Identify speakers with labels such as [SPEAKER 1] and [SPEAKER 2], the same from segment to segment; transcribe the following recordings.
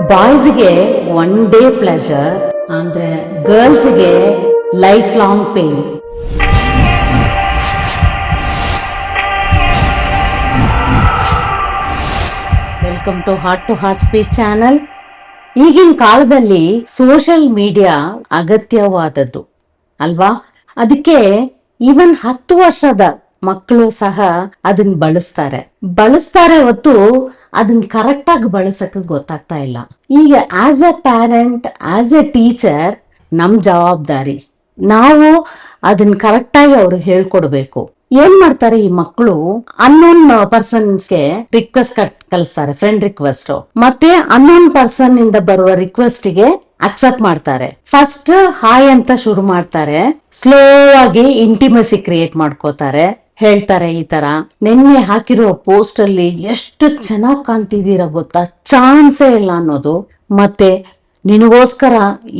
[SPEAKER 1] ಬಾಯ್ಸ್ಗೆ one day pleasure ಅಂದ್ರೆ ಗರ್ಲ್ಸ್ಗೆ life long pain. Welcome to heart speech channel. ಈಗಿನ ಕಾಲದಲ್ಲಿ ಸೋಷಿಯಲ್ ಮೀಡಿಯಾ ಅಗತ್ಯವಾದದ್ದು ಅಲ್ವಾ? ಅದಕ್ಕೆ ಈವನ್ 10 ವರ್ಷದ ಮಕ್ಕಳು ಸಹ ಅದನ್ನ ಬಳಸ್ತಾರೆ ಹೊತ್ತು ಅದನ್ನ ಕರೆಕ್ಟ್ ಆಗಿ ಬಳಸಕ್ಕೆ ಗೊತ್ತಾಗ್ತಾ ಇಲ್ಲ. ಈಗ as A parent, as A teacher, ನಮ್ ಜವಾಬ್ದಾರಿ ನಾವು ಅದನ್ನ ಕರೆಕ್ಟ್ ಆಗಿ ಅವ್ರಿಗೆ ಹೇಳ್ಕೊಡ್ಬೇಕು. ಏನ್ ಮಾಡ್ತಾರೆ ಈ ಮಕ್ಕಳು, ಅನ್ನೋನ್ ಪರ್ಸನ್ಸ್ಗೆ ರಿಕ್ವೆಸ್ಟ್ ಕಳಿಸ್ತಾರೆ, ಫ್ರೆಂಡ್ ರಿಕ್ವೆಸ್ಟ್, ಮತ್ತೆ ಅನ್ನೋನ್ ಪರ್ಸನ್ ಇಂದ ಬರುವ ರಿಕ್ವೆಸ್ಟ್ ಗೆ ಅಕ್ಸೆಪ್ಟ್ ಮಾಡ್ತಾರೆ. ಫಸ್ಟ್ ಹಾಯ್ ಅಂತ ಶುರು ಮಾಡ್ತಾರೆ, ಸ್ಲೋ ಆಗಿ ಇಂಟಿಮೆಸಿ ಕ್ರಿಯೇಟ್ ಮಾಡ್ಕೋತಾರೆ. ಹೇಳ್ತಾರೆ ಈ ತರ, ನಿನ್ನೆ ಹಾಕಿರೋ ಪೋಸ್ಟ್ ಅಲ್ಲಿ ಎಷ್ಟು ಚೆನ್ನಾಗಿ ಕಾಣ್ತಿದ್ದೀರಾ ಗೊತ್ತಾ, ಚಾನ್ಸೇ ಇಲ್ಲ ಅನ್ನೋದು. ಮತ್ತೆ ನಿನಗೋಸ್ಕರ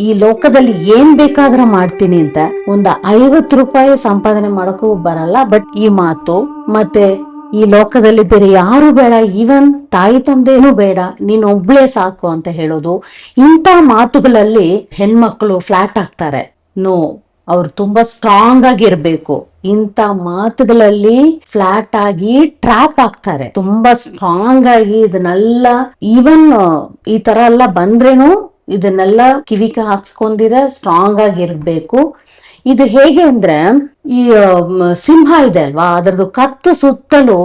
[SPEAKER 1] ಈ ಲೋಕದಲ್ಲಿ ಏನ್ ಬೇಕಾದ್ರೂ ಮಾಡ್ತೀನಿ ಅಂತ ಒಂದು 50 ರೂಪಾಯಿ ಸಂಪಾದನೆ ಮಾಡೋಕ್ಕೂ ಬರಲ್ಲ, ಬಟ್ ಈ ಮಾತು. ಮತ್ತೆ ಈ ಲೋಕದಲ್ಲಿ ಬೇರೆ ಯಾರು ಬೇಡ, ಈವನ್ ತಾಯಿ ತಂದೆನೂ ಬೇಡ, ನೀನ್ ಒಬ್ಳೇ ಸಾಕು ಅಂತ ಹೇಳೋದು. ಇಂಥ ಮಾತುಗಳಲ್ಲಿ ಹೆಣ್ಮಕ್ಳು ಫ್ಲಾಟ್ ಆಗ್ತಾರೆ. ನೋ, ಅವ್ರು ತುಂಬಾ ಸ್ಟ್ರಾಂಗ್ ಆಗಿರ್ಬೇಕು. ಇಂಥ ಮಾತುಗಳಲ್ಲಿ ಫ್ಲಾಟ್ ಆಗಿ ಟ್ರಾಪ್ ಆಗ್ತಾರೆ. ತುಂಬಾ ಸ್ಟ್ರಾಂಗ್ ಆಗಿ ಇದನ್ನೆಲ್ಲ, ಈವನ್ ಈ ತರ ಎಲ್ಲ ಬಂದ್ರೇನು ಇದನ್ನೆಲ್ಲ ಕಿವಿಗೆ ಹಾಕ್ಸ್ಕೊಂಡಿರ ಸ್ಟ್ರಾಂಗ್ ಆಗಿರ್ಬೇಕು. ಇದು ಹೇಗೆ ಅಂದ್ರೆ, ಈ ಸಿಂಹ ಇದೆ ಅಲ್ವಾ, ಅದರದ್ದು ಕತ್ತು ಸುತ್ತಲೂ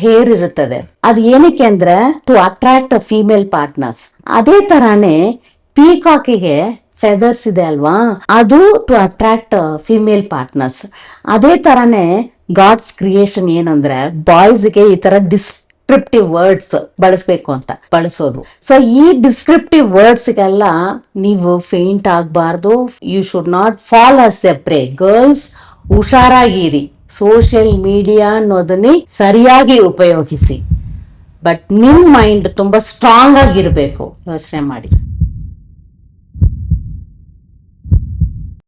[SPEAKER 1] ಹೇರ್ ಇರುತ್ತದೆ. ಅದು ಏನಕ್ಕೆ ಅಂದ್ರೆ ಟು ಅಟ್ರಾಕ್ಟ್ ಫೀಮೇಲ್ ಪಾರ್ಟ್ನರ್ಸ್. ಅದೇ ತರಾನೇ ಪೀಕಾಕಿಗೆ ಫೆದರ್ಸ್ ಇದೆ ಅಲ್ವಾ, ಅದು ಟು ಅಟ್ರಾಕ್ಟ್ ಫಿಮೇಲ್ ಪಾರ್ಟ್ನರ್ಸ್. ಅದೇ ತರಾನೇ ಗಾಡ್ಸ್ ಕ್ರಿಯೇಷನ್ ಏನಂದ್ರೆ ಬಾಯ್ಸ್ಗೆ ಈ ತರ ಡಿಸ್ಕ್ರಿಪ್ಟಿವ್ ವರ್ಡ್ಸ್ ಬಳಸ್ಬೇಕು ಅಂತ ಬಳಸೋದು. ಸೊ ಈ ಡಿಸ್ಕ್ರಿಪ್ಟಿವ್ ವರ್ಡ್ಸ್ಗೆಲ್ಲ ನೀವು ಫೇಂಟ್ ಆಗಬಾರ್ದು. You should not fall as a prey. Girls ಹುಷಾರಾಗಿರಿ, ಸೋಷಿಯಲ್ ಮೀಡಿಯಾ ಅನ್ನೋದನ್ನೇ ಸರಿಯಾಗಿ ಉಪಯೋಗಿಸಿ. ಬಟ್ ನಿಮ್ ಮೈಂಡ್ ತುಂಬಾ ಸ್ಟ್ರಾಂಗ್ ಆಗಿರ್ಬೇಕು, ಯೋಚನೆ ಮಾಡಿ.